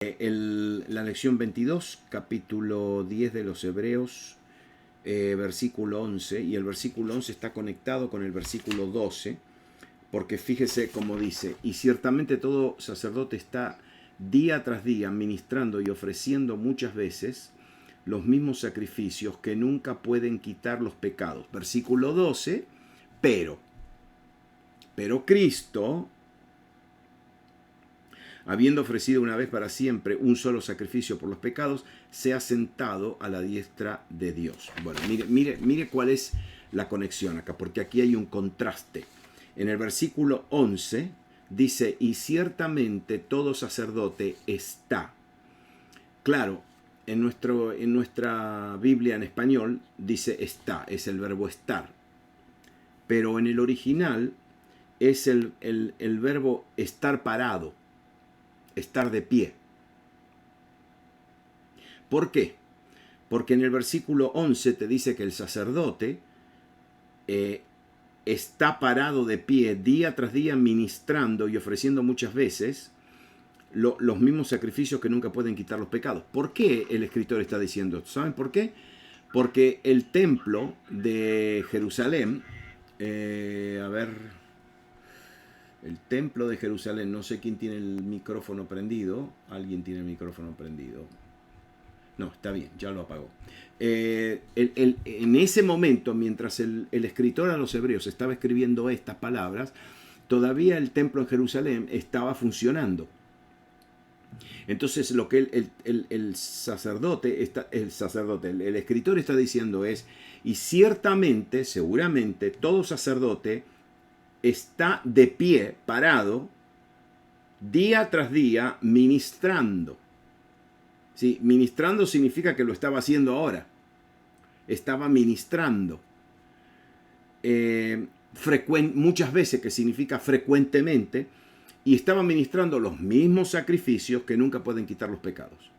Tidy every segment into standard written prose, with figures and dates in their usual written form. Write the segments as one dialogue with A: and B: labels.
A: La lección 22, capítulo 10 de los Hebreos, versículo 11, y el versículo 11 está conectado con el versículo 12, porque fíjese cómo dice: y ciertamente todo sacerdote está día tras día ministrando y ofreciendo muchas veces los mismos sacrificios que nunca pueden quitar los pecados. Versículo 12, pero Cristo, habiendo ofrecido una vez para siempre un solo sacrificio por los pecados, se ha sentado a la diestra de Dios. Bueno, mire cuál es la conexión acá, porque aquí hay un contraste. En el versículo 11 dice: y ciertamente todo sacerdote está. Claro, en nuestra Biblia en español dice está, es el verbo estar. Pero en el original es el verbo estar parado, estar de pie. ¿Por qué? Porque en el versículo 11 te dice que el sacerdote está parado de pie día tras día ministrando y ofreciendo muchas veces los mismos sacrificios que nunca pueden quitar los pecados. ¿Por qué el escritor está diciendo esto? ¿Saben por qué? Porque el templo de Jerusalén, el templo de Jerusalén, no sé quién tiene el micrófono prendido. Alguien tiene el micrófono prendido. No, está bien, ya lo apagó. En ese momento, mientras el escritor a los hebreos estaba escribiendo estas palabras, todavía el templo en Jerusalén estaba funcionando. Entonces lo que el escritor está diciendo es: y ciertamente, seguramente, todo sacerdote está de pie, parado, día tras día, ministrando. ¿Sí? Ministrando significa que lo estaba haciendo ahora. Estaba ministrando. Muchas veces, que significa frecuentemente, y estaba ministrando los mismos sacrificios que nunca pueden quitar los pecados.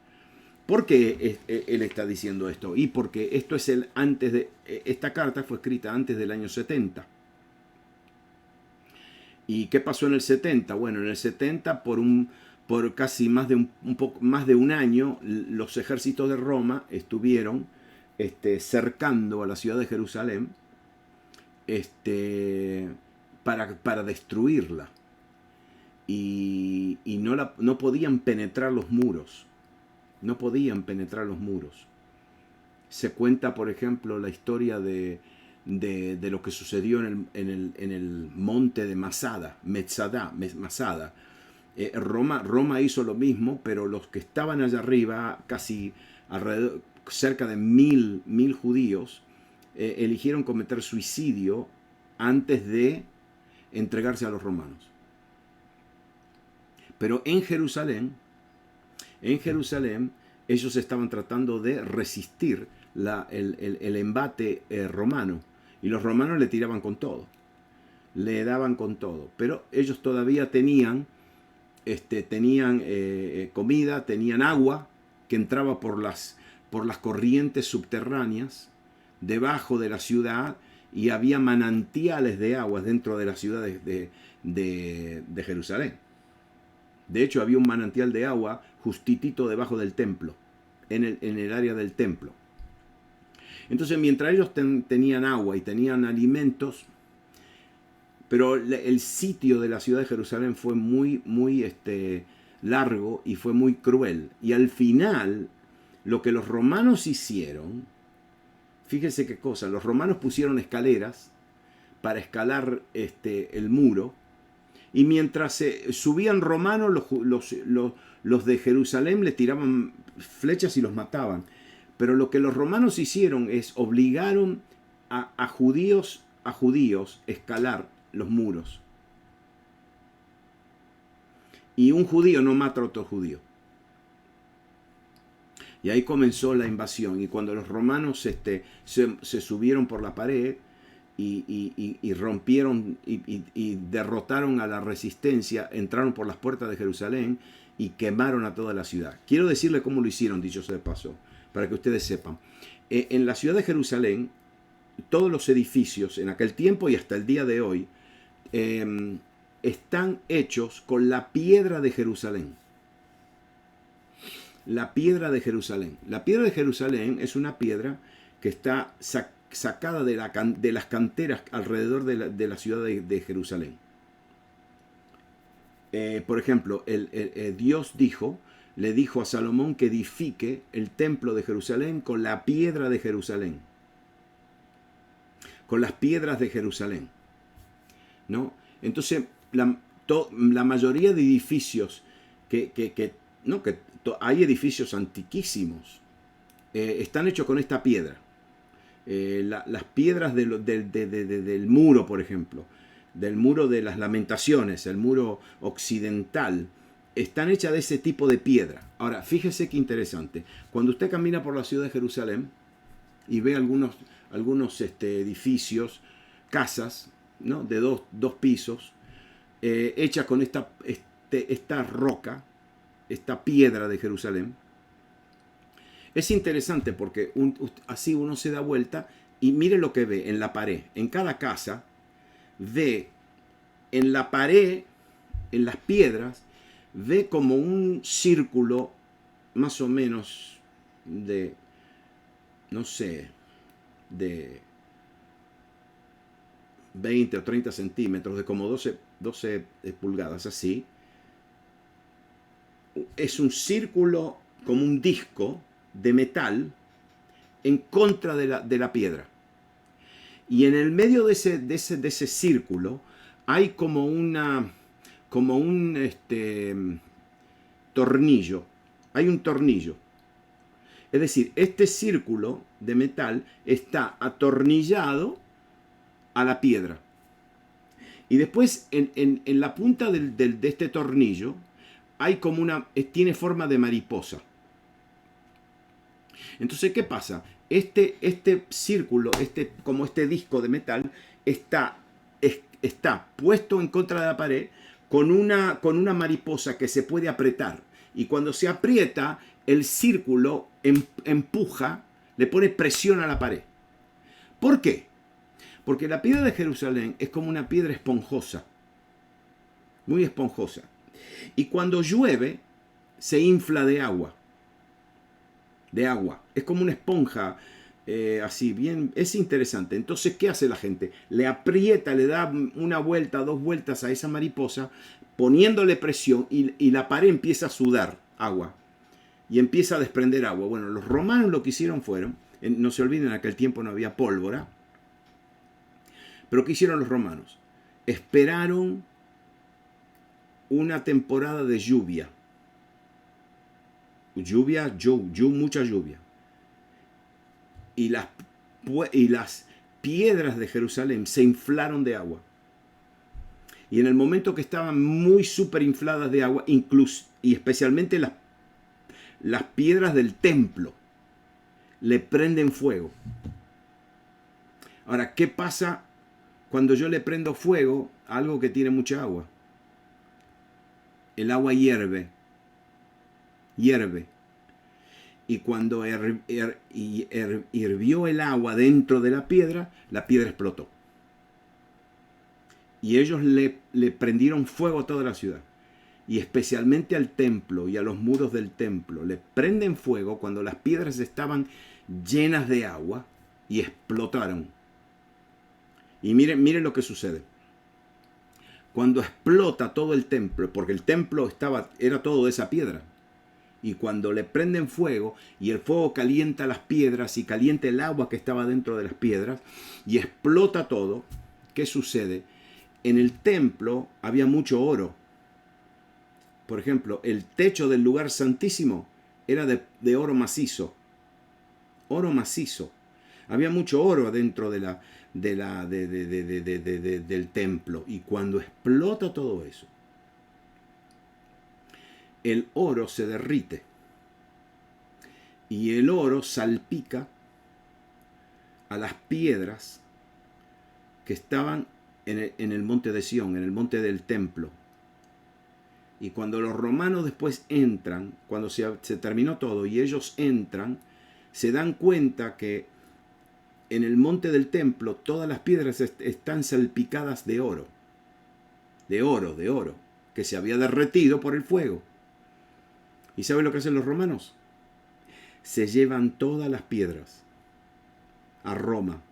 A: ¿Por qué él está diciendo esto? Y porque esto es esta carta fue escrita antes del año 70. ¿Y qué pasó en el 70? Bueno, en el 70, por casi más de un año, los ejércitos de Roma estuvieron cercando a la ciudad de Jerusalén para destruirla. Y no podían penetrar los muros. No podían penetrar los muros. Se cuenta, por ejemplo, la historia de lo que sucedió en el monte de Masada. Roma hizo lo mismo, pero los que estaban allá arriba, casi cerca de mil judíos, eligieron cometer suicidio antes de entregarse a los romanos. Pero en Jerusalén, ellos estaban tratando de resistir el embate romano. Y los romanos le tiraban con todo. Le daban con todo. Pero ellos todavía tenían comida, tenían agua que entraba por las corrientes subterráneas debajo de la ciudad, y había manantiales de aguas dentro de la ciudad de Jerusalén. De hecho, había un manantial de agua justitito debajo del templo, en el área del templo. Entonces, mientras ellos tenían agua y tenían alimentos, pero el sitio de la ciudad de Jerusalén fue muy largo y fue muy cruel. Y al final, lo que los romanos hicieron, fíjense qué cosa, los romanos pusieron escaleras para escalar el muro, y mientras subían romanos, los de Jerusalén les tiraban flechas y los mataban. Pero lo que los romanos hicieron es obligaron a judíos a escalar los muros. Y un judío no mata a otro judío. Y ahí comenzó la invasión. Y cuando los romanos se subieron por la pared y rompieron y derrotaron a la resistencia, entraron por las puertas de Jerusalén y quemaron a toda la ciudad. Quiero decirle cómo lo hicieron, dicho sea de paso, para que ustedes sepan. En la ciudad de Jerusalén, todos los edificios en aquel tiempo y hasta el día de hoy están hechos con la piedra de Jerusalén. la piedra de Jerusalén. La piedra de Jerusalén es una piedra que está sacada de las canteras alrededor de la ciudad de Jerusalén. Por ejemplo, Dios le dijo a Salomón que edifique el templo de Jerusalén con la piedra de Jerusalén. Con las piedras de Jerusalén, ¿no? Entonces, la mayoría de edificios hay edificios antiquísimos, están hechos con esta piedra. Las piedras del muro, por ejemplo, del muro de las Lamentaciones, el muro occidental, están hechas de ese tipo de piedra. Ahora, fíjese qué interesante. Cuando usted camina por la ciudad de Jerusalén y ve algunos edificios, casas, ¿no? De dos pisos, hechas con esta roca, esta piedra de Jerusalén. Es interesante porque así uno se da vuelta y mire lo que ve en la pared. En cada casa ve en la pared, en las piedras, ve como un círculo más o menos de, no sé, de 20 o 30 centímetros, de como 12 pulgadas, así. Es un círculo como un disco de metal en contra de la piedra. Y en el medio de ese círculo hay como un tornillo. Hay un tornillo. Es decir, este círculo de metal está atornillado a la piedra. Y después en la punta de este tornillo hay como tiene forma de mariposa. Entonces, ¿qué pasa? Este círculo, como este disco de metal, está puesto en contra de la pared con una mariposa que se puede apretar. Y cuando se aprieta, el círculo empuja, le pone presión a la pared. ¿Por qué? Porque la piedra de Jerusalén es como una piedra esponjosa, muy esponjosa. Y cuando llueve, se infla de agua. Es como una esponja, así, bien, es interesante. Entonces, ¿qué hace la gente? Le aprieta, le da una vuelta, 2 vueltas a esa mariposa, poniéndole presión y la pared empieza a sudar agua. Y empieza a desprender agua. Bueno, los romanos lo que hicieron fueron, no se olviden, en aquel tiempo no había pólvora, pero ¿qué hicieron los romanos? Esperaron una temporada de lluvia. Mucha lluvia. Y las piedras de Jerusalén se inflaron de agua. Y en el momento que estaban muy súper infladas de agua, incluso y especialmente las piedras del templo, le prenden fuego. Ahora, ¿qué pasa cuando yo le prendo fuego a algo que tiene mucha agua? El agua hierve. Y cuando hirvió el agua dentro de la piedra explotó. Y ellos le prendieron fuego a toda la ciudad. Y especialmente al templo y a los muros del templo. Le prenden fuego cuando las piedras estaban llenas de agua y explotaron. Y miren lo que sucede. Cuando explota todo el templo, porque el templo era todo de esa piedra. Y cuando le prenden fuego y el fuego calienta las piedras y calienta el agua que estaba dentro de las piedras y explota todo, ¿qué sucede? En el templo había mucho oro. Por ejemplo, el techo del lugar santísimo era de oro macizo. Oro macizo. Había mucho oro adentro del templo. Y cuando explota todo eso, el oro se derrite y el oro salpica a las piedras que estaban en el monte de Sión, en el monte del templo. Y cuando los romanos después entran, cuando se terminó todo y ellos entran, se dan cuenta que en el monte del templo todas las piedras están salpicadas de oro, que se había derretido por el fuego. ¿Y sabe lo que hacen los romanos? Se llevan todas las piedras a Roma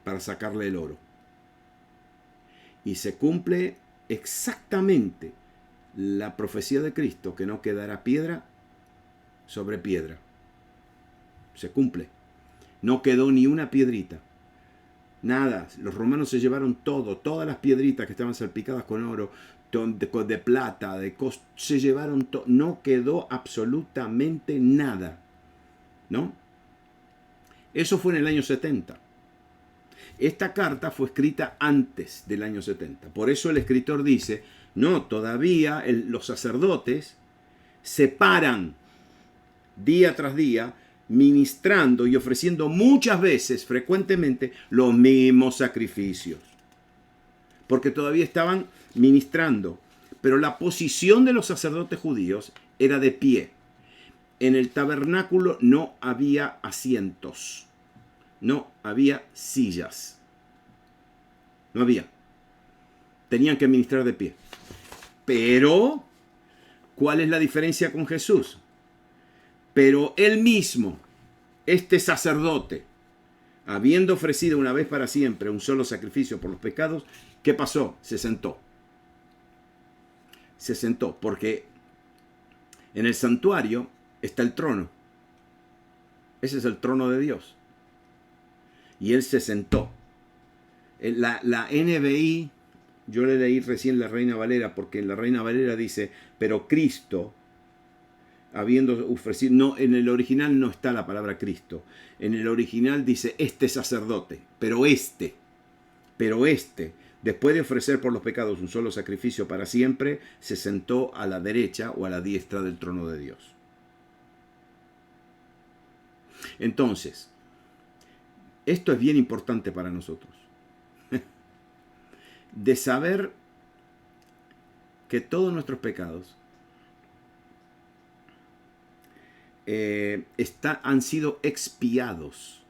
A: para sacarle el oro. Y se cumple exactamente la profecía de Cristo, que no quedará piedra sobre piedra. Se cumple. No quedó ni una piedrita. Nada. Los romanos se llevaron todo, todas las piedritas que estaban salpicadas con oro, de plata, se llevaron todo. No quedó absolutamente nada. ¿No? Eso fue en el año 70. Esta carta fue escrita antes del año 70. Por eso el escritor dice, no, todavía los sacerdotes se paran día tras día ministrando y ofreciendo muchas veces, frecuentemente, los mismos sacrificios. Porque todavía estaban ministrando. Pero la posición de los sacerdotes judíos era de pie. En el tabernáculo no había asientos. No había sillas. No había. Tenían que ministrar de pie. Pero, ¿cuál es la diferencia con Jesús? Pero él mismo, este sacerdote, habiendo ofrecido una vez para siempre un solo sacrificio por los pecados, ¿qué pasó? Se sentó. Se sentó, porque en el santuario está el trono. Ese es el trono de Dios. Y él se sentó. La NBI, yo le leí recién la Reina Valera, porque en la Reina Valera dice, pero Cristo, habiendo ofrecido, no, en el original no está la palabra Cristo. En el original dice este sacerdote, pero este, después de ofrecer por los pecados un solo sacrificio para siempre, se sentó a la derecha o a la diestra del trono de Dios. Entonces, esto es bien importante para nosotros. De saber que todos nuestros pecados han sido expiados.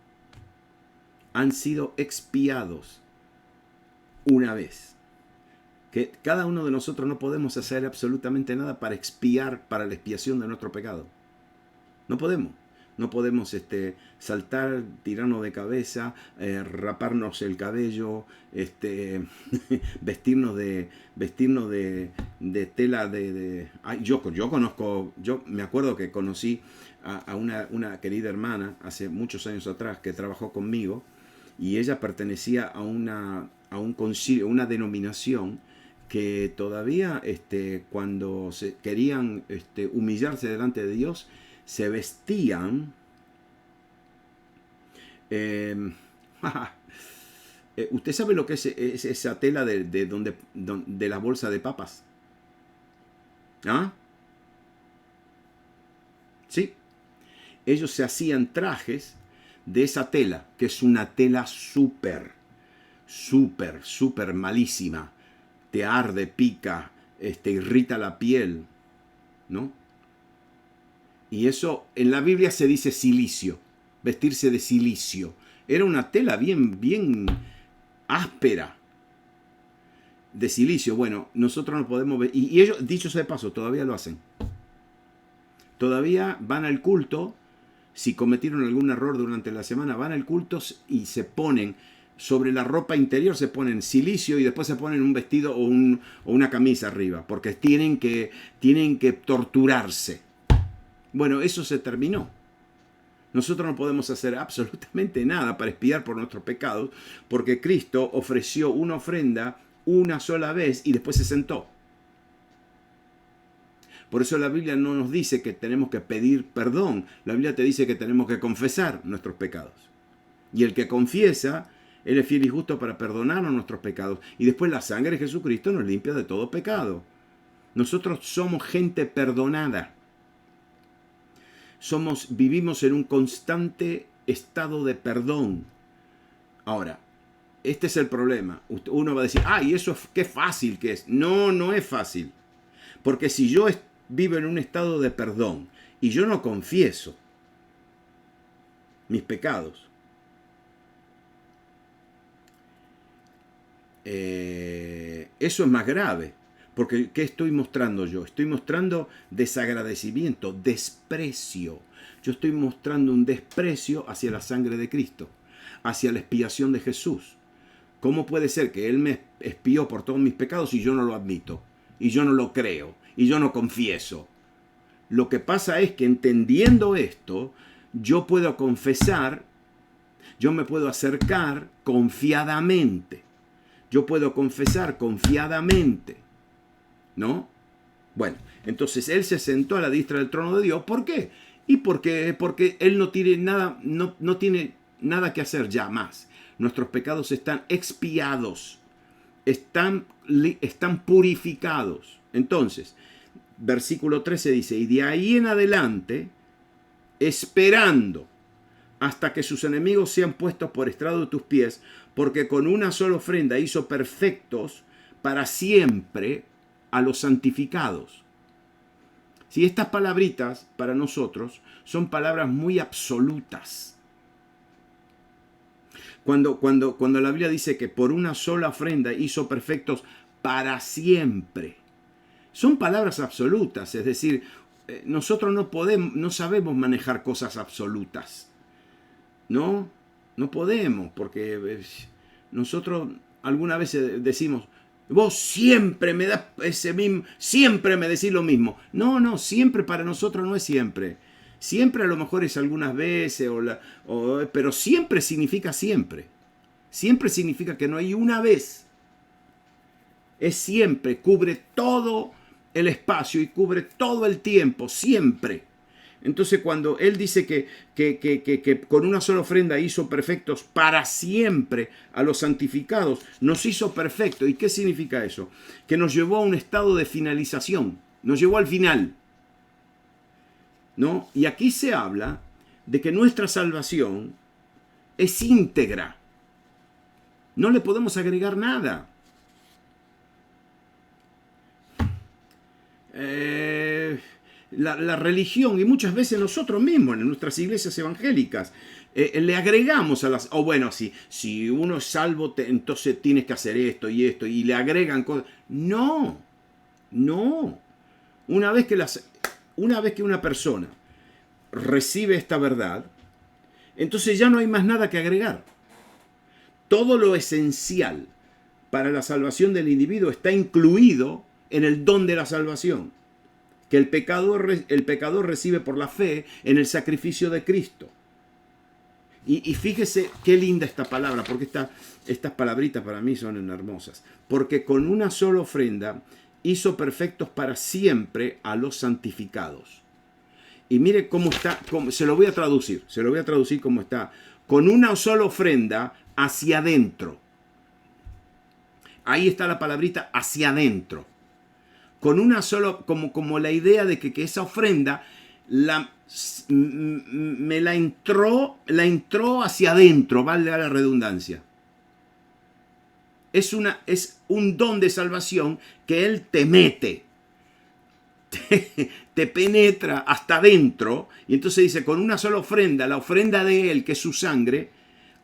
A: Han sido expiados una vez. Que cada uno de nosotros no podemos hacer absolutamente nada para expiar, para la expiación de nuestro pecado. No podemos. No podemos saltar, tirarnos de cabeza, raparnos el cabello, vestirnos de tela de... Ay, yo conozco, yo me acuerdo que conocí a una querida hermana hace muchos años atrás que trabajó conmigo y ella pertenecía a un concilio, una denominación que todavía cuando querían humillarse delante de Dios, se vestían ¿usted sabe lo que es esa tela de la bolsa de papas? ¿Ah? Sí. Ellos se hacían trajes de esa tela, que es una tela súper malísima. Te arde, pica, irrita la piel, ¿no? Y eso en la Biblia se dice silicio, vestirse de silicio. Era una tela bien áspera de silicio. Bueno, nosotros no podemos ver. Y ellos, dicho sea de paso, todavía lo hacen. Todavía van al culto. Si cometieron algún error durante la semana, van al culto y se ponen sobre la ropa interior, se ponen silicio y después se ponen un vestido o una camisa arriba, porque tienen que torturarse. Bueno, eso se terminó. Nosotros no podemos hacer absolutamente nada para expiar por nuestros pecados, porque Cristo ofreció una ofrenda una sola vez y después se sentó. Por eso la Biblia no nos dice que tenemos que pedir perdón. La Biblia te dice que tenemos que confesar nuestros pecados. Y el que confiesa, Él es fiel y justo para perdonarnos nuestros pecados. Y después la sangre de Jesucristo nos limpia de todo pecado. Nosotros somos gente perdonada. Vivimos en un constante estado de perdón. Ahora, este es el problema. Uno va a decir, ¡ay, eso qué fácil que es! No, no es fácil. Porque si yo vivo en un estado de perdón y yo no confieso mis pecados, eso es más grave. Porque ¿qué estoy mostrando yo? Estoy mostrando desagradecimiento, desprecio. Yo estoy mostrando un desprecio hacia la sangre de Cristo, hacia la expiación de Jesús. ¿Cómo puede ser que Él me expió por todos mis pecados y yo no lo admito? Y yo no lo creo, y yo no confieso. Lo que pasa es que entendiendo esto, yo puedo confesar, yo me puedo acercar confiadamente. Yo puedo confesar confiadamente, ¿no? Bueno, entonces Él se sentó a la diestra del trono de Dios. ¿Por qué? Y porque Él no tiene nada, no tiene nada que hacer ya más. Nuestros pecados están expiados, están purificados. Entonces, versículo 13 dice, y de ahí en adelante, esperando hasta que sus enemigos sean puestos por estrado de tus pies, porque con una sola ofrenda hizo perfectos para siempre a los santificados. Si estas palabritas para nosotros son palabras muy absolutas. Cuando la Biblia dice que por una sola ofrenda hizo perfectos para siempre, son palabras absolutas, es decir, nosotros no sabemos manejar cosas absolutas. No podemos, porque nosotros alguna vez decimos, vos siempre me das ese mismo, siempre me decís lo mismo. No, siempre para nosotros no es siempre. Siempre a lo mejor es algunas veces, pero siempre significa siempre. Siempre significa que no hay una vez. Es siempre, cubre todo el espacio y cubre todo el tiempo, siempre. Entonces cuando Él dice que con una sola ofrenda hizo perfectos para siempre a los santificados, nos hizo perfectos. ¿Y qué significa eso? Que nos llevó a un estado de finalización, nos llevó al final, ¿no? Y aquí se habla de que nuestra salvación es íntegra. No le podemos agregar nada. La religión, y muchas veces nosotros mismos en nuestras iglesias evangélicas le agregamos a las, bueno, si uno es salvo entonces tienes que hacer esto y le agregan cosas. No. Una vez que una persona recibe esta verdad, entonces ya no hay más nada que agregar. Todo lo esencial para la salvación del individuo está incluido en el don de la salvación, que el pecador recibe por la fe en el sacrificio de Cristo. Y fíjese qué linda esta palabra, porque estas palabritas para mí son hermosas. Porque con una sola ofrenda hizo perfectos para siempre a los santificados. Y mire cómo está, se lo voy a traducir como está. Con una sola ofrenda hacia adentro. Ahí está la palabrita hacia adentro. Con una sola, como la idea de que esa ofrenda me la entró hacia adentro, valga la redundancia. Es un don de salvación que Él te mete, te penetra hasta adentro, y entonces dice, con una sola ofrenda, la ofrenda de Él, que es su sangre,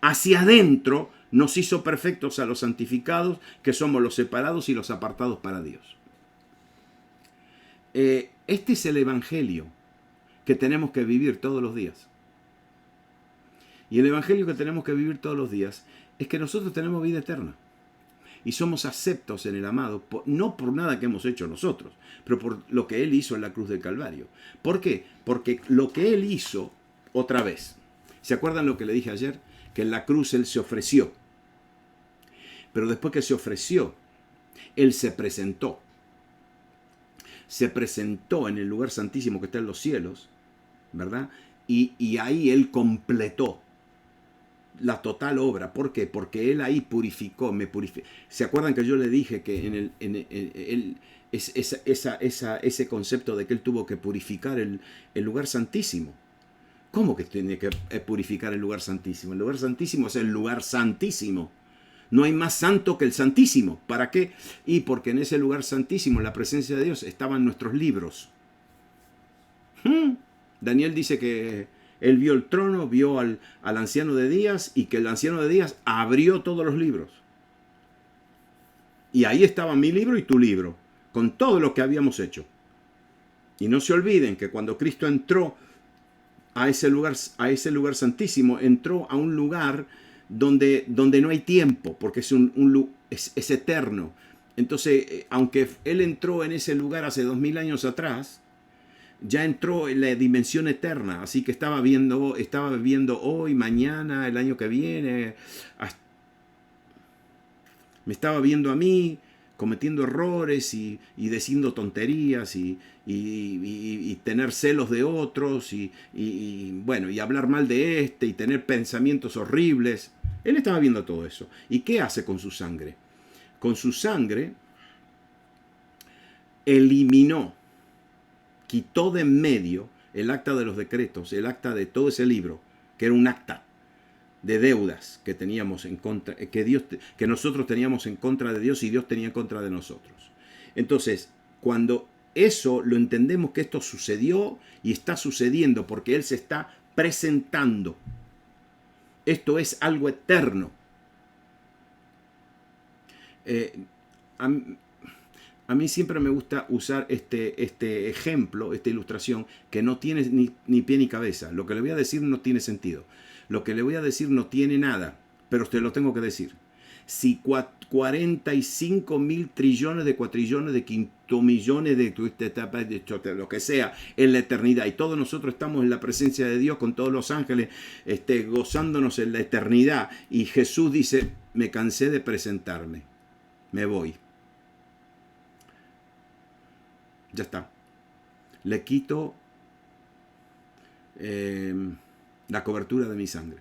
A: hacia adentro nos hizo perfectos a los santificados, que somos los separados y los apartados para Dios. Este es el evangelio que tenemos que vivir todos los días. Y el evangelio que tenemos que vivir todos los días es que nosotros tenemos vida eterna. Y somos aceptos en el amado, no por nada que hemos hecho nosotros, pero por lo que Él hizo en la cruz del Calvario. ¿Por qué? Porque lo que Él hizo, otra vez, ¿se acuerdan lo que le dije ayer? Que en la cruz Él se ofreció. Pero después que se ofreció, Él se presentó. Se presentó en el lugar santísimo que está en los cielos, ¿verdad? Y ahí Él completó la total obra. ¿Por qué? Porque Él ahí purificó, me purificó. ¿Se acuerdan que yo le dije que ese concepto de que Él tuvo que purificar el lugar santísimo? ¿Cómo que tiene que purificar el lugar santísimo? El lugar santísimo es el lugar santísimo. No hay más santo que el Santísimo. ¿Para qué? Y porque en ese lugar santísimo, en la presencia de Dios, estaban nuestros libros. Daniel dice que él vio el trono, vio al anciano de días, y que el anciano de días abrió todos los libros. Y ahí estaba mi libro y tu libro. con todo lo que habíamos hecho. Y no se olviden que cuando Cristo entró a ese lugar santísimo, entró a un lugar donde no hay tiempo, porque es eterno. Entonces, aunque Él entró en ese lugar hace 2000 años atrás, ya entró en la dimensión eterna. Así que estaba viviendo hoy, mañana, el año que viene. Me estaba viendo a mí cometiendo errores y diciendo tonterías y tener celos de otros y hablar mal de y tener pensamientos horribles. Él estaba viendo todo eso. ¿Y qué hace con su sangre? Con su sangre eliminó, quitó de en medio el acta de los decretos, el acta de todo ese libro, que era un acta de deudas que teníamos en contra, que nosotros teníamos en contra de Dios y Dios tenía en contra de nosotros. Entonces, cuando eso lo entendemos, que esto sucedió y está sucediendo porque Él se está presentando. Esto es algo eterno. A mí siempre me gusta usar este ejemplo, esta ilustración, que no tiene ni pie ni cabeza. Lo que le voy a decir no tiene sentido. Lo que le voy a decir no tiene nada, pero te lo tengo que decir. Si 45.000 trillones de cuatrillones de quintomillones de lo que sea en la eternidad, y todos nosotros estamos en la presencia de Dios con todos los ángeles gozándonos en la eternidad, y Jesús dice: me cansé de presentarme, me voy. Ya está. Le quito la cobertura de mi sangre.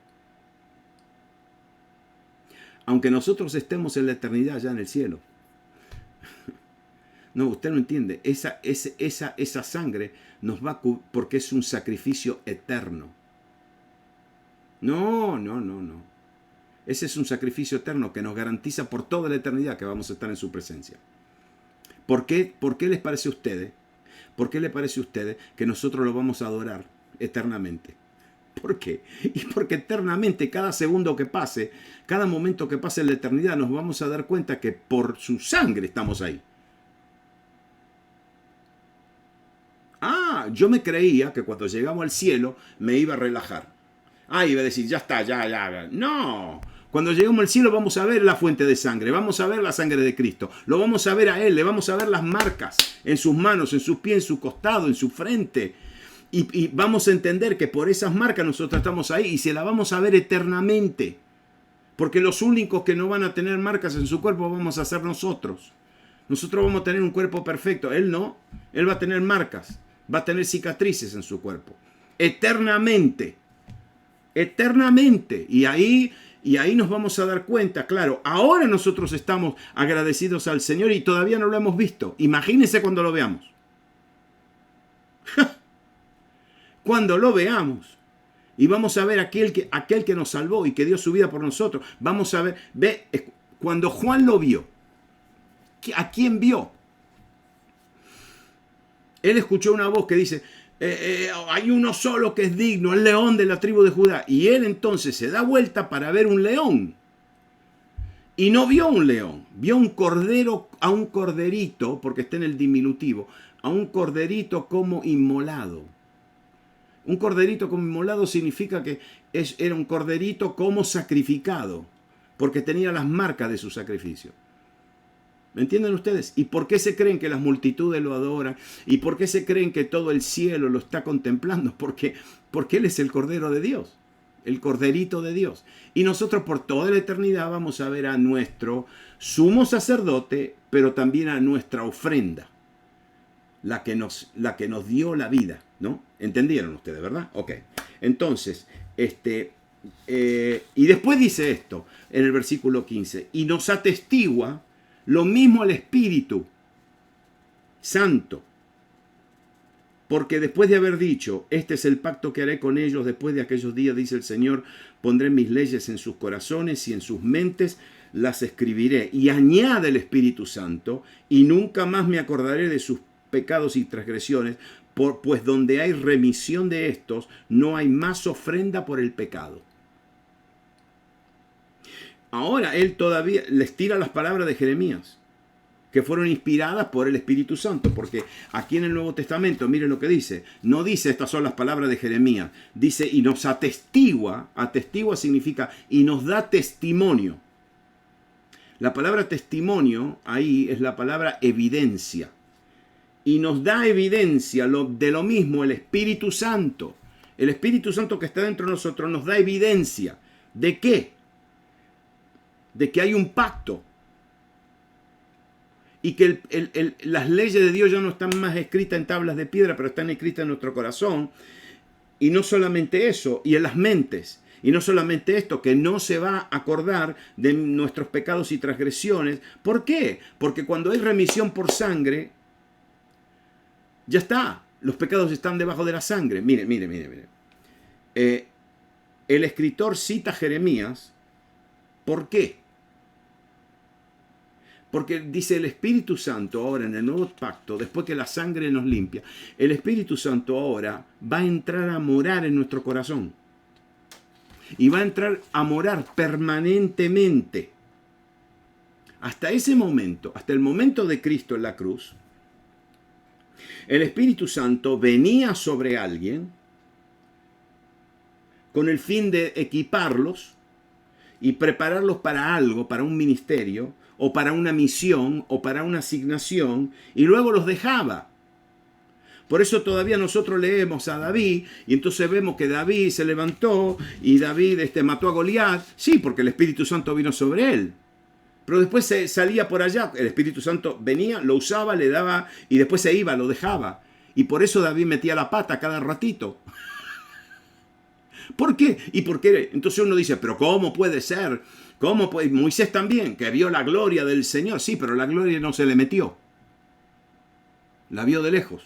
A: Aunque nosotros estemos en la eternidad ya en el cielo. No, usted no entiende. Esa sangre nos va a porque es un sacrificio eterno. No. Ese es un sacrificio eterno que nos garantiza por toda la eternidad que vamos a estar en su presencia. ¿Por qué les parece a ustedes? ¿Por qué le parece a ustedes que nosotros lo vamos a adorar eternamente? ¿Por qué? Y porque eternamente, cada segundo que pase, cada momento que pase en la eternidad, nos vamos a dar cuenta que por su sangre estamos ahí. Yo me creía que cuando llegamos al cielo me iba a relajar. Iba a decir, ya está, ya. No. Cuando lleguemos al cielo vamos a ver la fuente de sangre, vamos a ver la sangre de Cristo, lo vamos a ver a Él, le vamos a ver las marcas en sus manos, en sus pies, en su costado, en su frente. Y vamos a entender que por esas marcas nosotros estamos ahí y se la vamos a ver eternamente. Porque los únicos que no van a tener marcas en su cuerpo vamos a ser nosotros. Nosotros vamos a tener un cuerpo perfecto, Él no. Él va a tener marcas, va a tener cicatrices en su cuerpo. Eternamente. Y ahí nos vamos a dar cuenta, claro, ahora nosotros estamos agradecidos al Señor y todavía no lo hemos visto. Imagínense cuando lo veamos. Cuando lo veamos. Y vamos a ver aquel que nos salvó y que dio su vida por nosotros. Vamos a ver, cuando Juan lo vio, ¿a quién vio? Él escuchó una voz que dice: hay uno solo que es digno, el león de la tribu de Judá. Y él entonces se da vuelta para ver un león. Y no vio un león, vio un cordero, a un corderito, porque está en el diminutivo, a un corderito como inmolado. Un corderito como inmolado significa que era un corderito como sacrificado, porque tenía las marcas de su sacrificio. ¿Me entienden ustedes? ¿Y por qué se creen que las multitudes lo adoran? ¿Y por qué se creen que todo el cielo lo está contemplando? Porque Él es el Cordero de Dios, el Corderito de Dios. Y nosotros por toda la eternidad vamos a ver a nuestro sumo sacerdote, pero también a nuestra ofrenda, la que nos dio la vida, ¿no? ¿Entendieron ustedes, verdad? Ok. Entonces, y después dice esto en el versículo 15, y nos atestigua lo mismo el Espíritu Santo, porque después de haber dicho: este es el pacto que haré con ellos después de aquellos días, dice el Señor, pondré mis leyes en sus corazones y en sus mentes las escribiré. Y añade el Espíritu Santo: y nunca más me acordaré de sus pecados y transgresiones, pues donde hay remisión de estos, no hay más ofrenda por el pecado. Ahora él todavía les tira las palabras de Jeremías. que fueron inspiradas por el Espíritu Santo, porque aquí en el Nuevo Testamento, miren lo que dice, no dice estas son las palabras de Jeremías, dice y nos atestigua significa y nos da testimonio. La palabra testimonio ahí es la palabra evidencia, y nos da evidencia de lo mismo el Espíritu Santo. El Espíritu Santo que está dentro de nosotros nos da evidencia. ¿De qué? De que hay un pacto. Y que las leyes de Dios ya no están más escritas en tablas de piedra, pero están escritas en nuestro corazón. Y no solamente eso, y en las mentes. Y no solamente esto, que no se va a acordar de nuestros pecados y transgresiones. ¿Por qué? Porque cuando hay remisión por sangre, ya está. Los pecados están debajo de la sangre. Mire. El escritor cita a Jeremías. ¿Por qué? Porque dice el Espíritu Santo ahora en el nuevo pacto, después que la sangre nos limpia, el Espíritu Santo ahora va a entrar a morar en nuestro corazón. Y va a entrar a morar permanentemente. Hasta ese momento, hasta el momento de Cristo en la cruz, el Espíritu Santo venía sobre alguien con el fin de equiparlos y prepararlos para algo, para un ministerio, o para una misión, o para una asignación, y luego los dejaba. Por eso todavía nosotros leemos a David, y entonces vemos que David se levantó, y David mató a Goliat, sí, porque el Espíritu Santo vino sobre él. Pero después se salía por allá, el Espíritu Santo venía, lo usaba, le daba, y después se iba, lo dejaba. Y por eso David metía la pata cada ratito. ¿Por qué? ¿Y por qué? Entonces uno dice, pero ¿cómo puede ser? ¿Cómo puede? Moisés también, que vio la gloria del Señor. Sí, pero la gloria no se le metió. La vio de lejos.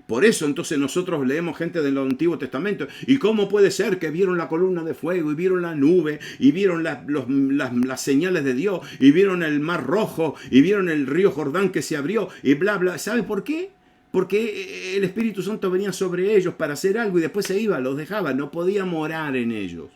A: Por eso entonces nosotros leemos gente del Antiguo Testamento. ¿Y cómo puede ser que vieron la columna de fuego y vieron la nube y vieron las señales de Dios y vieron el mar rojo y vieron el río Jordán que se abrió y bla, bla? ¿Sabe por qué? Porque el Espíritu Santo venía sobre ellos para hacer algo y después se iba, los dejaba, no podía morar en ellos.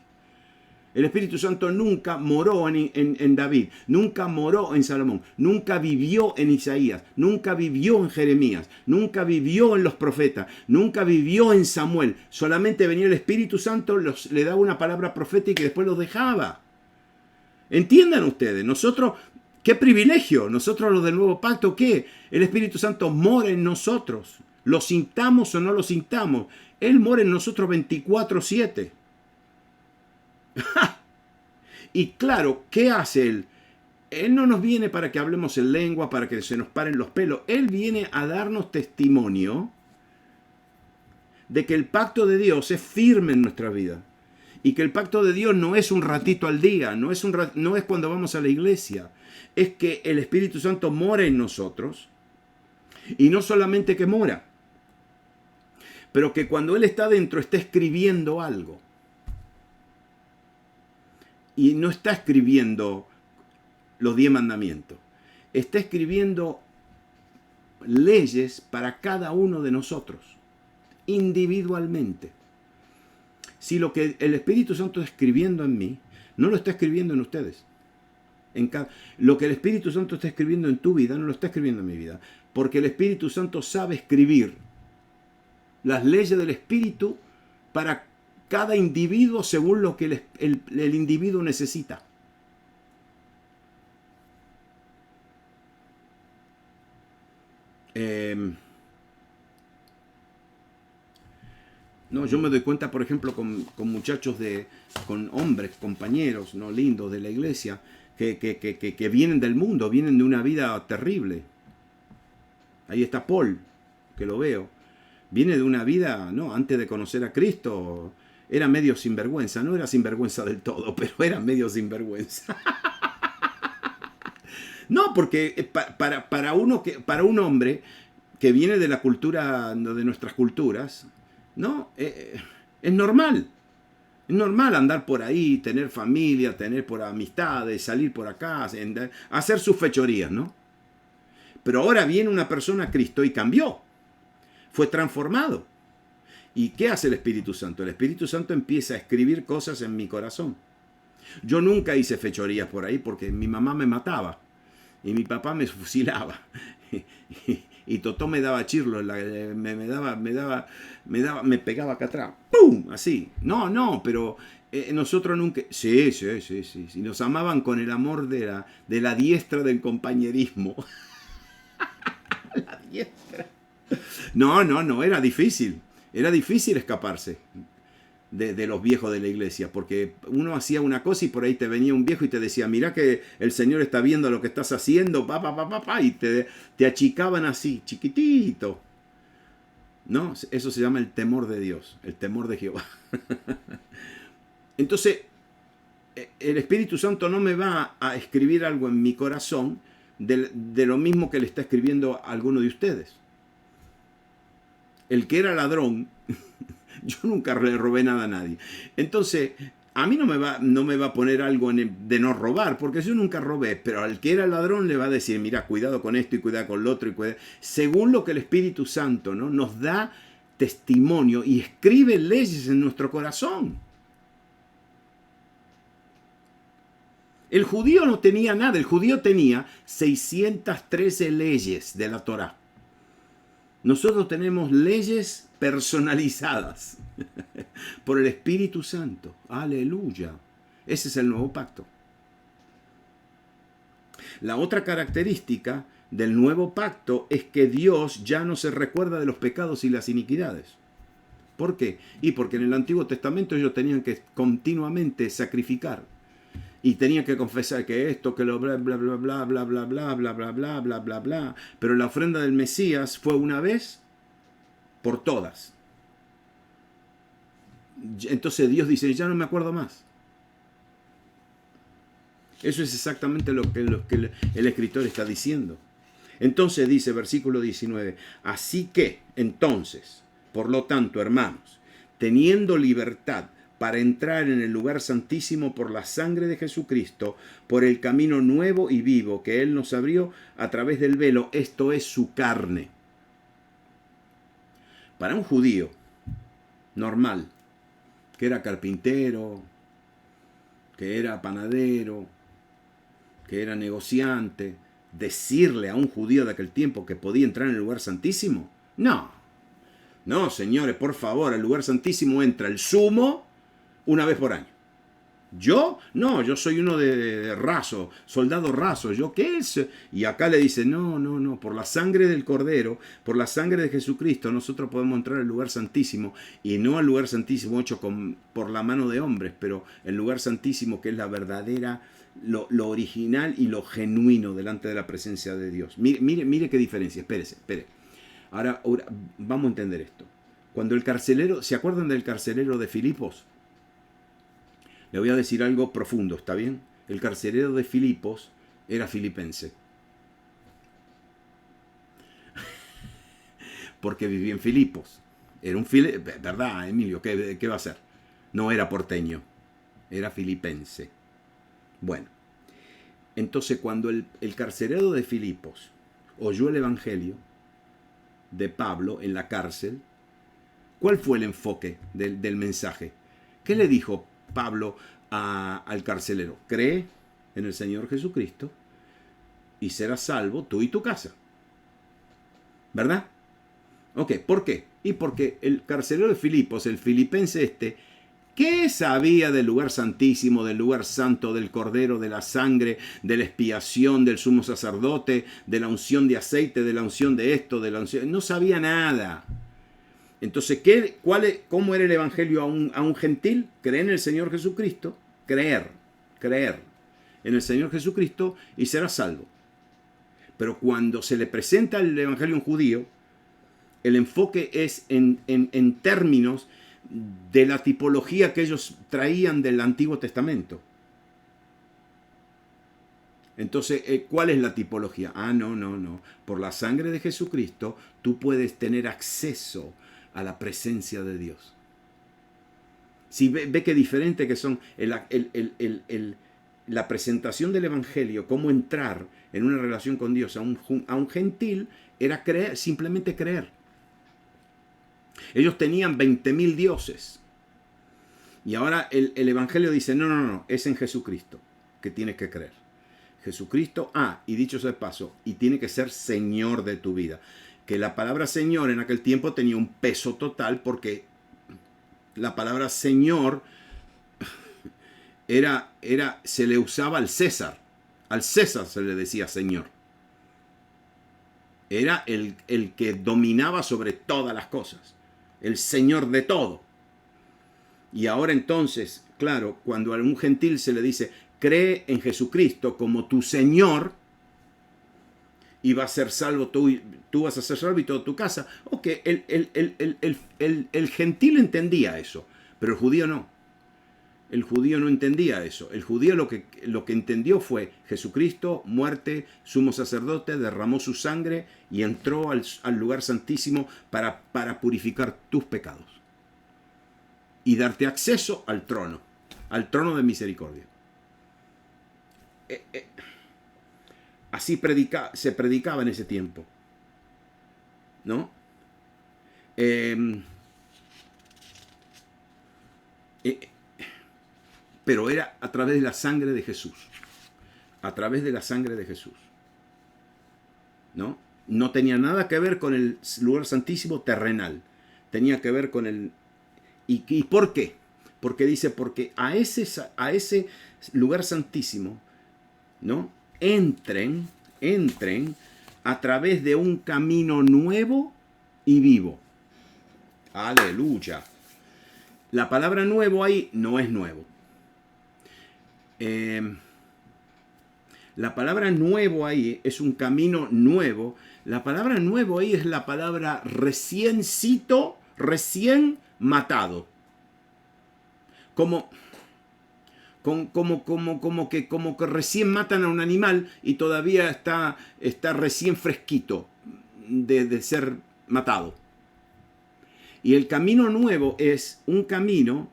A: El Espíritu Santo nunca moró en David, nunca moró en Salomón, nunca vivió en Isaías, nunca vivió en Jeremías, nunca vivió en los profetas, nunca vivió en Samuel. Solamente venía el Espíritu Santo, le daba una palabra profética y después los dejaba. Entiendan ustedes, nosotros, qué privilegio, nosotros los del Nuevo Pacto, ¿qué? El Espíritu Santo mora en nosotros, lo sintamos o no lo sintamos, Él mora en nosotros 24/7. Y claro, ¿qué hace Él? Él no nos viene para que hablemos en lengua, para que se nos paren los pelos. Él viene a darnos testimonio de que el pacto de Dios es firme en nuestra vida. Y que el pacto de Dios no es un ratito al día, no es cuando vamos a la iglesia. Es que el Espíritu Santo mora en nosotros. Y no solamente que mora, pero que cuando Él está dentro está escribiendo algo. Y no está escribiendo los 10 mandamientos. Está escribiendo leyes para cada uno de nosotros, individualmente. Si lo que el Espíritu Santo está escribiendo en mí, no lo está escribiendo en ustedes. Lo que el Espíritu Santo está escribiendo en tu vida, no lo está escribiendo en mi vida. Porque el Espíritu Santo sabe escribir las leyes del Espíritu para cada individuo según lo que el individuo necesita. No, yo me doy cuenta, por ejemplo, con muchachos, con hombres, compañeros, no lindos de la iglesia, que vienen del mundo, vienen de una vida terrible. Ahí está Paul, que lo veo. Viene de una vida, no, antes de conocer a Cristo, era medio sinvergüenza. No era sinvergüenza del todo, pero era medio sinvergüenza. No, porque para un hombre que viene de la cultura, de nuestras culturas, ¿no? Es normal. Es normal andar por ahí, tener familia, tener por amistades, salir por acá, hacer sus fechorías, ¿no? Pero ahora viene una persona a Cristo y cambió. Fue transformado. ¿Y qué hace el Espíritu Santo? El Espíritu Santo empieza a escribir cosas en mi corazón. Yo nunca hice fechorías por ahí porque mi mamá me mataba y mi papá me fusilaba. Y Totó me daba chirlo, me pegaba acá atrás. ¡Pum! Así. No, pero nosotros nunca... Sí. Nos amaban con el amor de la diestra del compañerismo. La diestra. No, era difícil. Era difícil escaparse de los viejos de la iglesia, porque uno hacía una cosa y por ahí te venía un viejo y te decía, mirá que el Señor está viendo lo que estás haciendo, y te achicaban así, chiquitito. No, eso se llama el temor de Dios, el temor de Jehová. Entonces, el Espíritu Santo no me va a escribir algo en mi corazón de lo mismo que le está escribiendo a alguno de ustedes. El que era ladrón, yo nunca le robé nada a nadie. Entonces, a mí no me va a poner algo de no robar, porque yo nunca robé, pero al que era ladrón le va a decir, mira, cuidado con esto y cuidado con lo otro. Según lo que el Espíritu Santo, ¿no?, nos da testimonio y escribe leyes en nuestro corazón. El judío no tenía nada, el judío tenía 613 leyes de la Torá. Nosotros tenemos leyes personalizadas por el Espíritu Santo. Aleluya. Ese es el nuevo pacto. La otra característica del nuevo pacto es que Dios ya no se recuerda de los pecados y las iniquidades. ¿Por qué? Y porque en el Antiguo Testamento ellos tenían que continuamente sacrificar. Y tenían que confesar que esto, que lo bla, bla, bla, bla, bla, bla, bla, bla, bla, bla, bla, bla, bla. Pero la ofrenda del Mesías fue una vez por todas. Entonces Dios dice, ya no me acuerdo más. Eso es exactamente lo que el escritor está diciendo. Entonces dice, versículo 19, así que, entonces, por lo tanto, hermanos, teniendo libertad para entrar en el lugar santísimo por la sangre de Jesucristo, por el camino nuevo y vivo que Él nos abrió a través del velo, esto es su carne. Para un judío normal, que era carpintero, que era panadero, que era negociante, decirle a un judío de aquel tiempo que podía entrar en el lugar santísimo, no, señores, por favor, al lugar santísimo entra el sumo una vez por año. Yo soy uno de raso, soldado raso, ¿yo qué es? Y acá le dice, no, por la sangre del Cordero, por la sangre de Jesucristo, nosotros podemos entrar al lugar santísimo, y no al lugar santísimo hecho por la mano de hombres, pero el lugar santísimo que es la verdadera, lo original y lo genuino delante de la presencia de Dios. Mire qué diferencia, espere. Ahora vamos a entender esto. Cuando el carcelero, ¿se acuerdan del carcelero de Filipos? Le voy a decir algo profundo, ¿está bien? El carcelero de Filipos era filipense. Porque vivía en Filipos. Era un ¿verdad, Emilio? ¿Qué va a ser? No era porteño, era filipense. Bueno, entonces cuando el carcelero de Filipos oyó el evangelio de Pablo en la cárcel, ¿cuál fue el enfoque del mensaje? ¿Qué le dijo Pablo al carcelero? Cree en el Señor Jesucristo y serás salvo tú y tu casa. ¿Verdad? Ok, ¿por qué? Y porque el carcelero de Filipos, el filipense ¿qué sabía del lugar santísimo, del lugar santo, del Cordero, de la sangre, de la expiación, del sumo sacerdote, de la unción de aceite, de la unción de esto, de la unción? No sabía nada. Entonces, ¿cómo era el evangelio a un gentil? Creer en el Señor Jesucristo, creer en el Señor Jesucristo y será salvo. Pero cuando se le presenta el evangelio a un judío, el enfoque es en términos de la tipología que ellos traían del Antiguo Testamento. Entonces, ¿cuál es la tipología? No. Por la sangre de Jesucristo, tú puedes tener acceso a la presencia de Dios. Si ve qué diferente que son la presentación del Evangelio, cómo entrar en una relación con Dios a un gentil, era simplemente creer. Ellos tenían 20.000 dioses. Y ahora el Evangelio dice, no, es en Jesucristo que tienes que creer. Jesucristo, y dicho sea de paso, y tiene que ser Señor de tu vida. Que la palabra Señor en aquel tiempo tenía un peso total porque la palabra Señor se le usaba al César. Al César se le decía Señor. Era el que dominaba sobre todas las cosas. El Señor de todo. Y ahora entonces, claro, cuando a un gentil se le dice, cree en Jesucristo como tu Señor, y vas a ser salvo tú vas a ser salvo y toda tu casa. Ok, el gentil entendía eso, pero el judío no. El judío no entendía eso. El judío lo que entendió fue Jesucristo, muerte, sumo sacerdote, derramó su sangre y entró al lugar santísimo para purificar tus pecados y darte acceso al trono de misericordia. Así se predicaba en ese tiempo, ¿no? Pero era a través de la sangre de Jesús. A través de la sangre de Jesús. ¿No? No tenía nada que ver con el lugar santísimo terrenal. Tenía que ver con el... ¿Y por qué? Porque dice, porque a ese lugar santísimo, ¿no? Entren a través de un camino nuevo y vivo. Aleluya. La palabra nuevo ahí no es nuevo. La palabra nuevo ahí es un camino nuevo. La palabra nuevo ahí es la palabra recién matado. Como que recién matan a un animal y todavía está recién fresquito de ser matado. Y el camino nuevo es un camino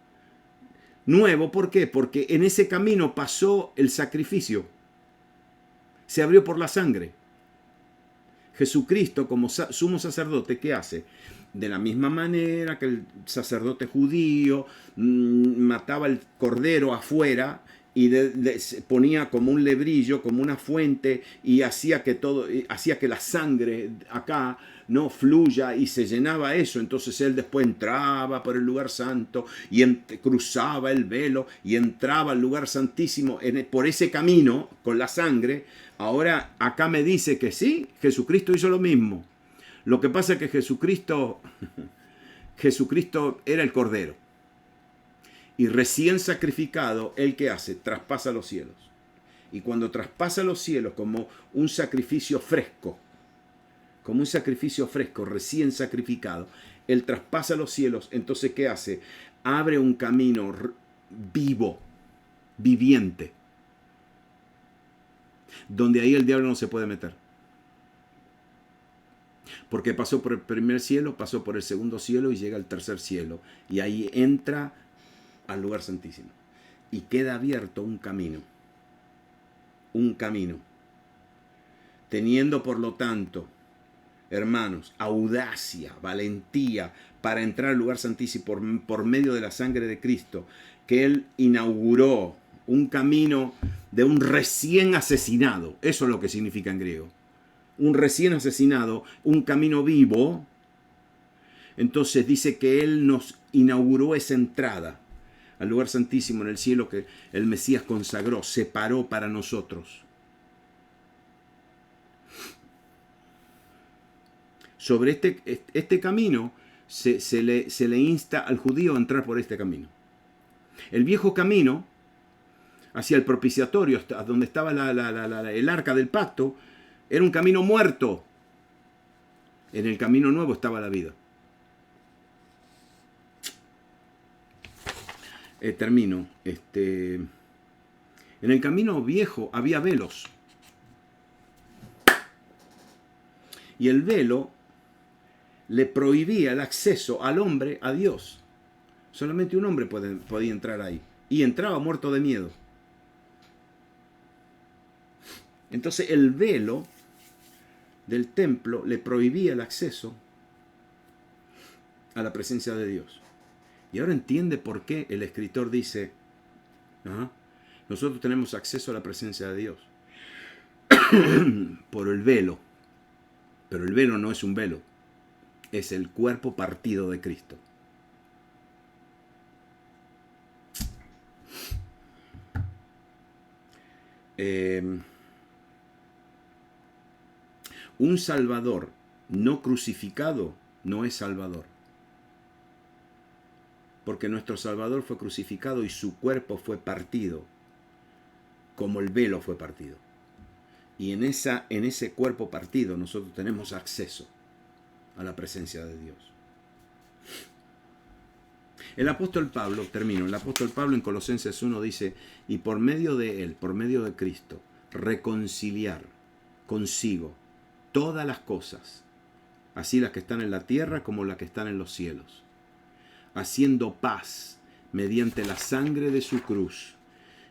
A: nuevo, ¿por qué? Porque en ese camino pasó el sacrificio. Se abrió por la sangre. Jesucristo, como sumo sacerdote, ¿qué hace? De la misma manera que el sacerdote judío mataba el cordero afuera y ponía como un lebrillo, como una fuente, y hacía que la sangre acá no fluya y se llenaba eso. Entonces él después entraba por el lugar santo y cruzaba el velo y entraba al lugar santísimo por ese camino con la sangre. Ahora acá me dice que sí, Jesucristo hizo lo mismo. Lo que pasa es que Jesucristo era el Cordero. Y recién sacrificado, ¿él qué hace? Traspasa los cielos. Y cuando traspasa los cielos como un sacrificio fresco, recién sacrificado, él traspasa los cielos, entonces ¿qué hace? Abre un camino viviente, donde ahí el diablo no se puede meter. Porque pasó por el primer cielo, pasó por el segundo cielo y llega al tercer cielo. Y ahí entra al lugar santísimo. Y queda abierto un camino. Un camino. Teniendo por lo tanto, hermanos, audacia, valentía para entrar al lugar santísimo por medio de la sangre de Cristo, que Él inauguró un camino de un recién asesinado. Eso es lo que significa en griego. Un recién asesinado, un camino vivo. Entonces dice que Él nos inauguró esa entrada al lugar santísimo en el cielo que el Mesías consagró, separó para nosotros. Sobre este camino se le insta al judío a entrar por este camino. El viejo camino hacia el propiciatorio, hasta donde estaba el arca del pacto, era un camino muerto. En el camino nuevo estaba la vida. Termino. En el camino viejo había velos. Y el velo le prohibía el acceso al hombre a Dios. Solamente un hombre podía entrar ahí. Y entraba muerto de miedo. Entonces el velo del templo le prohibía el acceso a la presencia de Dios. Y ahora entiende por qué el escritor dice, nosotros tenemos acceso a la presencia de Dios por el velo. Pero el velo no es un velo, es el cuerpo partido de Cristo. Un Salvador no crucificado no es Salvador. Porque nuestro Salvador fue crucificado y su cuerpo fue partido, como el velo fue partido. Y en ese cuerpo partido nosotros tenemos acceso a la presencia de Dios. El apóstol Pablo, el apóstol Pablo en Colosenses 1 dice, y por medio de él, por medio de Cristo, reconciliar consigo todas las cosas, así las que están en la tierra como las que están en los cielos, haciendo paz mediante la sangre de su cruz.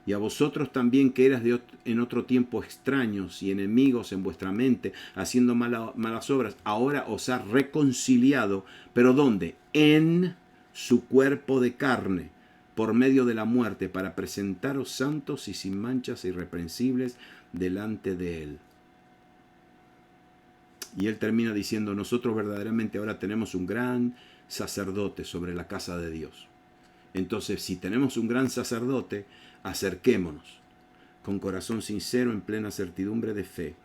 A: Y a vosotros también que eras en otro tiempo extraños y enemigos en vuestra mente, haciendo malas obras, ahora os ha reconciliado. ¿Pero dónde? En su cuerpo de carne, por medio de la muerte, para presentaros santos y sin manchas e irreprensibles delante de él. Y él termina diciendo, nosotros verdaderamente ahora tenemos un gran sacerdote sobre la casa de Dios. Entonces, si tenemos un gran sacerdote, acerquémonos con corazón sincero en plena certidumbre de fe,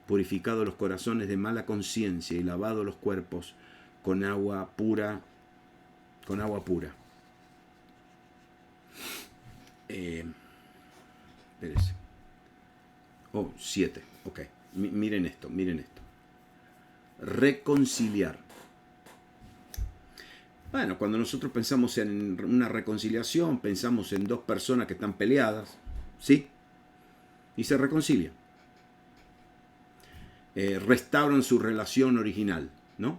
A: purificados los corazones de mala conciencia y lavados los cuerpos con agua pura. Espérese. 7. Ok. Miren esto. Reconciliar. Bueno, cuando nosotros pensamos en una reconciliación, pensamos en dos personas que están peleadas, ¿sí? Y se reconcilian. Restauran su relación original, ¿no?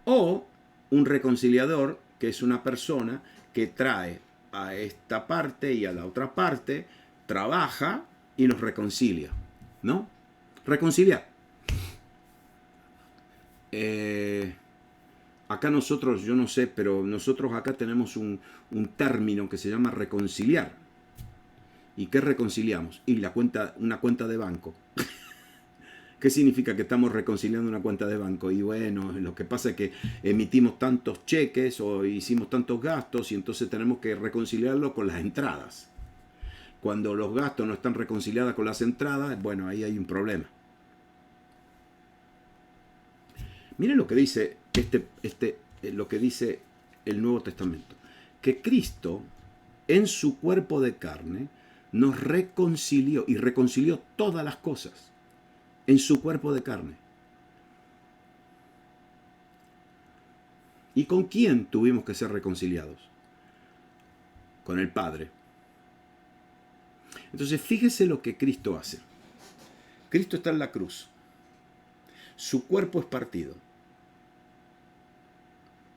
A: O un reconciliador, que es una persona que trae a esta parte y a la otra parte, trabaja y los reconcilia, ¿no? Reconciliar. Acá nosotros, yo no sé, pero nosotros acá tenemos un término que se llama reconciliar. ¿Y qué reconciliamos? Y una cuenta de banco. ¿Qué significa que estamos reconciliando una cuenta de banco? Y bueno, lo que pasa es que emitimos tantos cheques o hicimos tantos gastos y entonces tenemos que reconciliarlo con las entradas. Cuando los gastos no están reconciliados con las entradas, bueno, ahí hay un problema. Miren lo que dice lo que dice el Nuevo Testamento, que Cristo en su cuerpo de carne nos reconcilió y reconcilió todas las cosas en su cuerpo de carne. ¿Y con quién tuvimos que ser reconciliados? Con el Padre. Entonces fíjese lo que Cristo hace. Cristo está en la cruz. Su cuerpo es partido.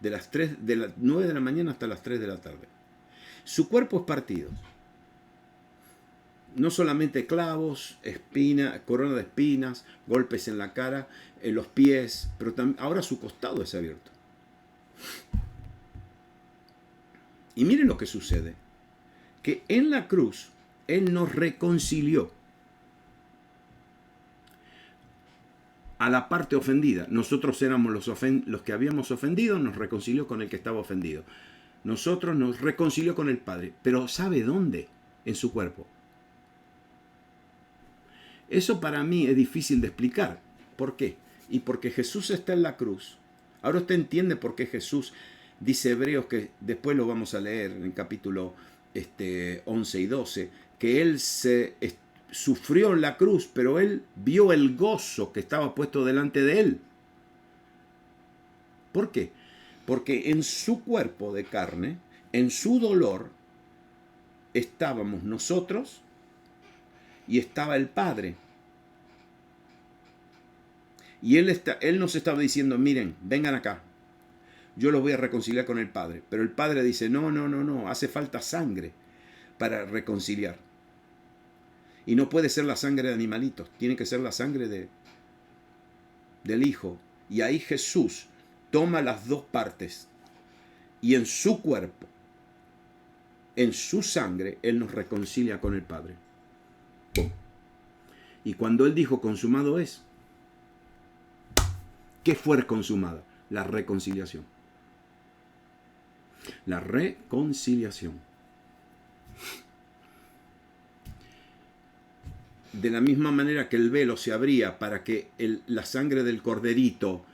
A: De las 9 de la mañana hasta las 3 de la tarde. Su cuerpo es partido. No solamente clavos, corona de espinas, golpes en la cara, en los pies, pero ahora su costado es abierto. Y miren lo que sucede. Que en la cruz, Él nos reconcilió a la parte ofendida. Nosotros éramos los que habíamos ofendido, nos reconcilió con el que estaba ofendido. Nosotros nos reconcilió con el Padre. Pero ¿sabe dónde? En su cuerpo. Eso para mí es difícil de explicar. ¿Por qué? Y porque Jesús está en la cruz. Ahora usted entiende por qué Jesús dice Hebreos, que después lo vamos a leer en el capítulo 11 y 12, que Él sufrió en la cruz, pero Él vio el gozo que estaba puesto delante de Él. ¿Por qué? Porque en su cuerpo de carne, en su dolor, estábamos nosotros y estaba el Padre. Y Él nos estaba diciendo, miren, vengan acá, yo los voy a reconciliar con el Padre. Pero el Padre dice, no, hace falta sangre para reconciliar. Y no puede ser la sangre de animalitos, tiene que ser la sangre del Hijo. Y ahí Jesús toma las dos partes y en su cuerpo, en su sangre, Él nos reconcilia con el Padre. Y cuando Él dijo consumado es, ¿qué fue consumada? La reconciliación. La reconciliación. De la misma manera que el velo se abría para que la sangre del corderito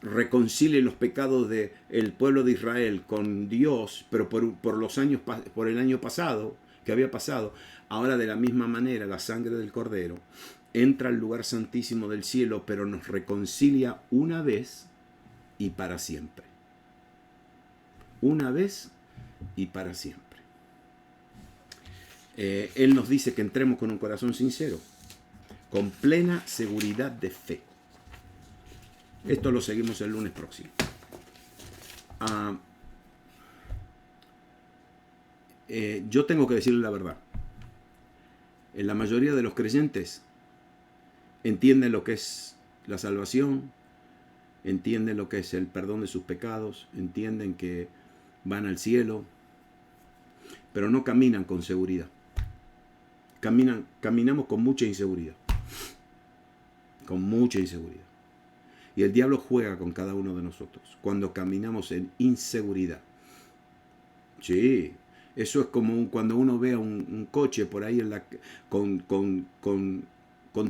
A: reconcilie los pecados del pueblo de Israel con Dios, pero por el año pasado, que había pasado, ahora de la misma manera la sangre del cordero entra al lugar santísimo del cielo, pero nos reconcilia una vez y para siempre. Una vez y para siempre. Él nos dice que entremos con un corazón sincero, con plena seguridad de fe. Esto lo seguimos el lunes próximo. Yo tengo que decirle la verdad. La mayoría de los creyentes entienden lo que es la salvación, entienden lo que es el perdón de sus pecados, entienden que van al cielo, pero no caminan con seguridad. Caminamos con mucha inseguridad. Con mucha inseguridad. Y el diablo juega con cada uno de nosotros cuando caminamos en inseguridad. Sí, eso es como cuando uno ve a un coche por ahí con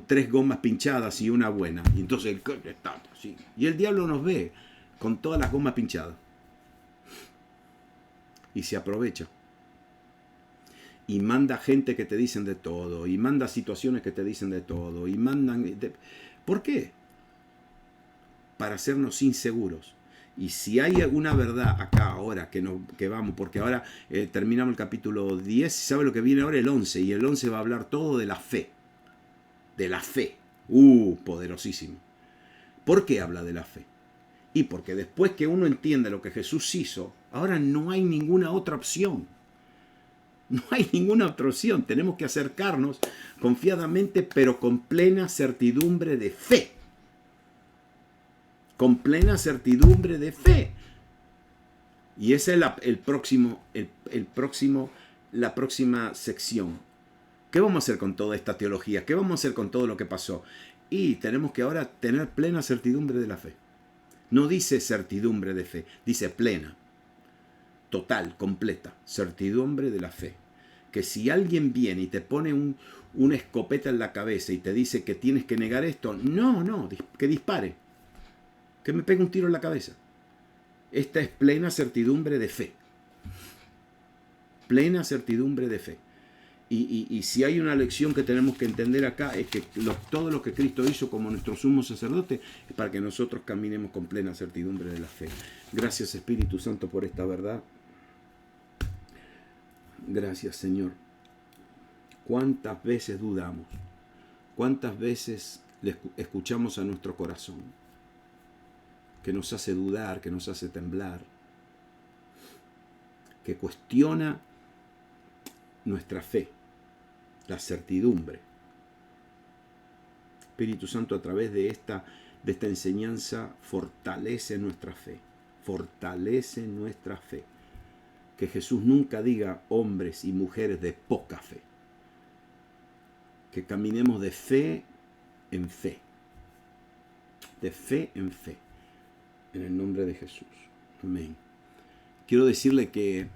A: 3 gomas pinchadas y una buena. Y entonces el coche está así. Y el diablo nos ve con todas las gomas pinchadas. Y se aprovecha. Y manda gente que te dicen de todo. Y manda situaciones que te dicen de todo. Y mandan... ¿Por qué? Para hacernos inseguros. Y si hay alguna verdad acá ahora que vamos, porque ahora terminamos el capítulo 10, ¿sabe lo que viene ahora? El 11. Y el 11 va a hablar todo de la fe. De la fe. Poderosísimo. ¿Por qué habla de la fe? Y porque después que uno entiende lo que Jesús hizo, ahora no hay ninguna otra opción. No hay ninguna otra opción. Tenemos que acercarnos confiadamente, pero con plena certidumbre de fe. Con plena certidumbre de fe. Y esa es la próxima sección. ¿Qué vamos a hacer con toda esta teología? ¿Qué vamos a hacer con todo lo que pasó? Y tenemos que ahora tener plena certidumbre de la fe. No dice certidumbre de fe, dice plena, total, completa, certidumbre de la fe. Que si alguien viene y te pone una escopeta en la cabeza y te dice que tienes que negar esto, no, que dispare, que me pegue un tiro en la cabeza. Esta es plena certidumbre de fe. Plena certidumbre de fe. Y si hay una lección que tenemos que entender acá, es que todo lo que Cristo hizo como nuestro sumo sacerdote es para que nosotros caminemos con plena certidumbre de la fe. Gracias, Espíritu Santo, por esta verdad. Gracias, Señor. ¿Cuántas veces dudamos? ¿Cuántas veces le escuchamos a nuestro corazón? Que nos hace dudar, que nos hace temblar, que cuestiona nuestra fe, la certidumbre. Espíritu Santo, a través de esta enseñanza, fortalece nuestra fe. Fortalece nuestra fe. Que Jesús nunca diga hombres y mujeres de poca fe. Que caminemos de fe en fe. De fe en fe. En el nombre de Jesús. Amén. Quiero decirle que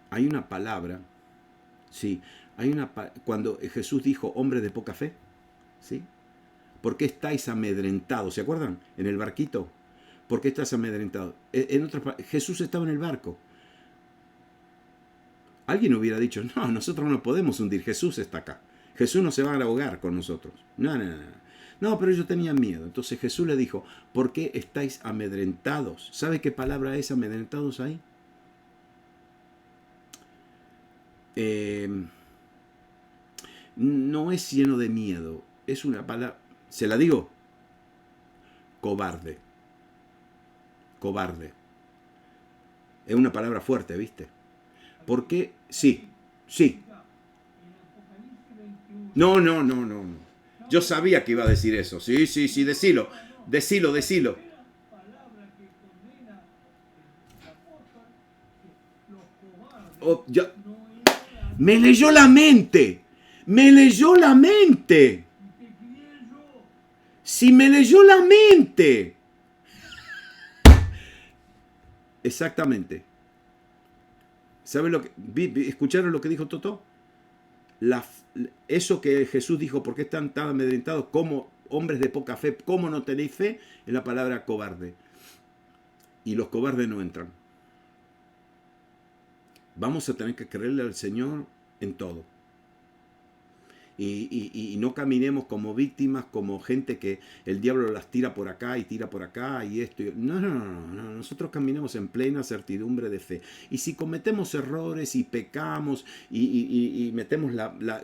A: hay una palabra, sí, cuando Jesús dijo hombre de poca fe, ¿sí? ¿Por qué estáis amedrentados? ¿Se acuerdan? En el barquito. ¿Por qué estás amedrentado? Jesús estaba en el barco. Alguien hubiera dicho, no, nosotros no podemos hundir, Jesús está acá. Jesús no se va a ahogar con nosotros. No, pero ellos tenían miedo. Entonces Jesús le dijo, ¿por qué estáis amedrentados? ¿Sabe qué palabra es amedrentados ahí? No es lleno de miedo. Es una palabra, ¿se la digo? Cobarde. Cobarde. Es una palabra fuerte, ¿viste? ¿Por qué? Sí. No. Yo sabía que iba a decir eso. Sí, sí, sí, decilo. Decilo, decilo. Oh, me leyó la mente. Me leyó la mente. Si me leyó la mente. Exactamente. ¿Saben lo que escucharon lo que dijo Totó? Eso que Jesús dijo, ¿por qué están tan amedrentados como hombres de poca fe? ¿Cómo no tenéis fe? Es la palabra cobarde. Y los cobardes no entran. Vamos a tener que creerle al Señor en todo. Y no caminemos como víctimas, como gente que el diablo las tira por acá y tira por acá y esto. No. Nosotros caminemos en plena certidumbre de fe. Y si cometemos errores y pecamos y metemos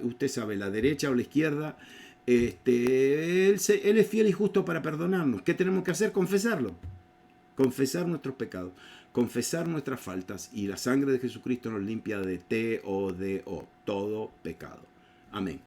A: usted sabe, la derecha o la izquierda, él es fiel y justo para perdonarnos. ¿Qué tenemos que hacer? Confesarlo. Confesar nuestros pecados, confesar nuestras faltas, y la sangre de Jesucristo nos limpia de todo pecado. Amén.